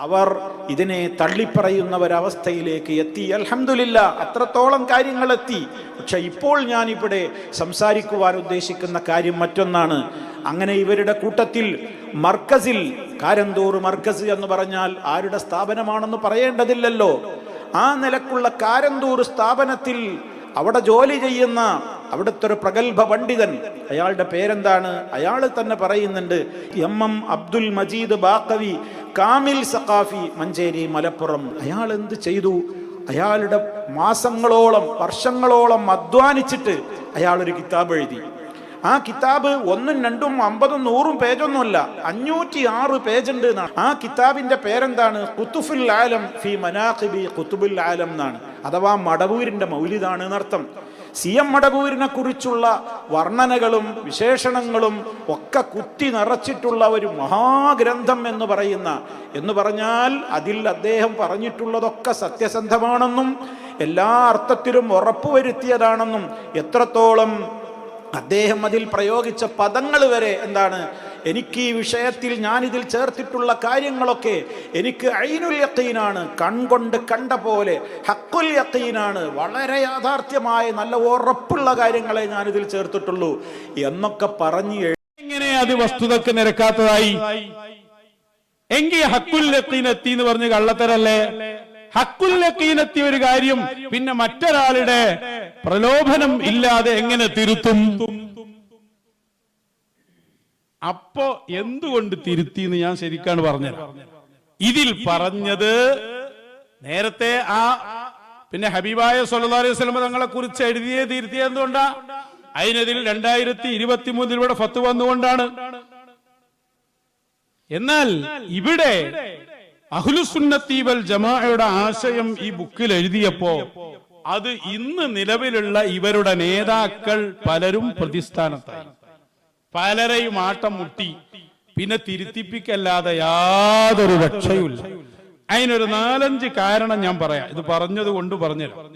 അവർ ഇതിനെ തള്ളിപ്പറയുന്ന ഒരവസ്ഥയിലേക്ക് എത്തി. അൽഹംദുലില്ലാ, അത്രത്തോളം കാര്യങ്ങൾ എത്തി. പക്ഷെ ഇപ്പോൾ ഞാനിവിടെ സംസാരിക്കുവാൻ ഉദ്ദേശിക്കുന്ന കാര്യം മറ്റൊന്നാണ്. അങ്ങനെ ഇവരുടെ കൂട്ടത്തിൽ മർക്കസിൽ, കാരന്തൂർ മർക്കസ് എന്ന് പറഞ്ഞാൽ ആരുടെ സ്ഥാപനമാണെന്ന് പറയേണ്ടതില്ലല്ലോ. ആ നിലക്കുള്ള കാരന്തൂർ സ്ഥാപനത്തിൽ അവിടെ ജോലി ചെയ്യുന്ന അവിടുത്തെ ഒരു പ്രഗത്ഭ പണ്ഡിതൻ, അയാളുടെ പേരെന്താണ്? അയാൾ തന്നെ പറയുന്നുണ്ട്, എം അബ്ദുൽ മജീദ് ബാഖവി കാമിൽ സഖാഫി, മഞ്ചേരി, മലപ്പുറം. അയാൾ എന്ത് ചെയ്തു? അയാളുടെ മാസങ്ങളോളം വർഷങ്ങളോളം അധ്വാനിച്ചിട്ട് അയാൾ ഒരു കിതാബ് എഴുതി. ആ കിതാബ് 1, 2, 50, 100 പേജൊന്നുമല്ല, 506 പേജുണ്ട്. ആ കിതാബിന്റെ പേരെന്താണ്? ഖുതുഫുൽ ആലം ഫി മനാഖിബി ഖുതുബുൽ ആലം എന്നാണ്. അഥവാ മടവൂരിന്റെ മൗലിദാണ് എന്നർത്ഥം. CM മടവൂരിനെ കുറിച്ചുള്ള വർണ്ണനകളും വിശേഷണങ്ങളും ഒക്കെ കുത്തി നിറച്ചിട്ടുള്ള ഒരു മഹാഗ്രന്ഥം എന്ന് പറഞ്ഞാൽ അതിൽ അദ്ദേഹം പറഞ്ഞിട്ടുള്ളതൊക്കെ സത്യസന്ധമാണെന്നും എല്ലാ അർത്ഥത്തിലും ഉറപ്പുവരുത്തിയതാണെന്നും, എത്രത്തോളം അദ്ദേഹം അതിൽ പ്രയോഗിച്ച പദങ്ങൾ വരെ എന്താണ്, എനിക്ക് ഈ വിഷയത്തിൽ ഞാനിതിൽ ചേർത്തിട്ടുള്ള കാര്യങ്ങളൊക്കെ എനിക്ക് ഐനുൽ യഖീനാണ്, കൺകൊണ്ട് കണ്ട പോലെ, ഹഖുൽ യഖീനാണ്, വളരെ യാഥാർത്ഥ്യമായ നല്ല ഉറപ്പുള്ള കാര്യങ്ങളെ ഞാനിതിൽ ചേർത്തിട്ടുള്ളൂ എന്നൊക്കെ പറഞ്ഞ് എങ്ങനെ അത് വസ്തുതക്ക് നിരക്കാത്തതായി? എങ്കിൽ ഹഖുൽ യഖീൻ എത്തി എന്ന് പറഞ്ഞ് കള്ളത്തരല്ലേ? ഹഖുൽ യഖീൻ എത്തിയ ഒരു കാര്യം പിന്നെ മറ്റൊരാളുടെ പ്രലോഭനം ഇല്ലാതെ എങ്ങനെ തിരുത്തും? അപ്പോ എന്തുകൊണ്ട് തിരുത്തി എന്ന് ഞാൻ ശരിക്കാണ് പറഞ്ഞത്. ഇതിൽ പറഞ്ഞത് നേരത്തെ പിന്നെ ഹബീബായ സ്വല്ലല്ലാഹു അലൈഹി വസല്ലം തങ്ങളെ കുറിച്ച് തിരുത്തിയത് എന്തുകൊണ്ടാ? അതിനെതിൽ 2023 ഫത്വ വന്നുകൊണ്ടാണ്. എന്നാൽ ഇവിടെ അഹ്ലുസുന്നത്തി വൽ ജമാഅയുടെ ആശയം ഈ ബുക്കിൽ എഴുതിയപ്പോ അത് ഇന്ന് നിലവിലുള്ള ഇവരുടെ നേതാക്കൾ പലരും പ്രതിസ്ഥാനത്തായി, പലരെയും ആട്ടം മുട്ടി. പിന്നെ തിരുത്തിപ്പിക്കല്ലാതെ യാതൊരു രക്ഷയുമില്ല. അതിനൊരു 4-5 കാരണം ഞാൻ പറയാം. ഇത് പറഞ്ഞത് കൊണ്ട് പറഞ്ഞുതരാം.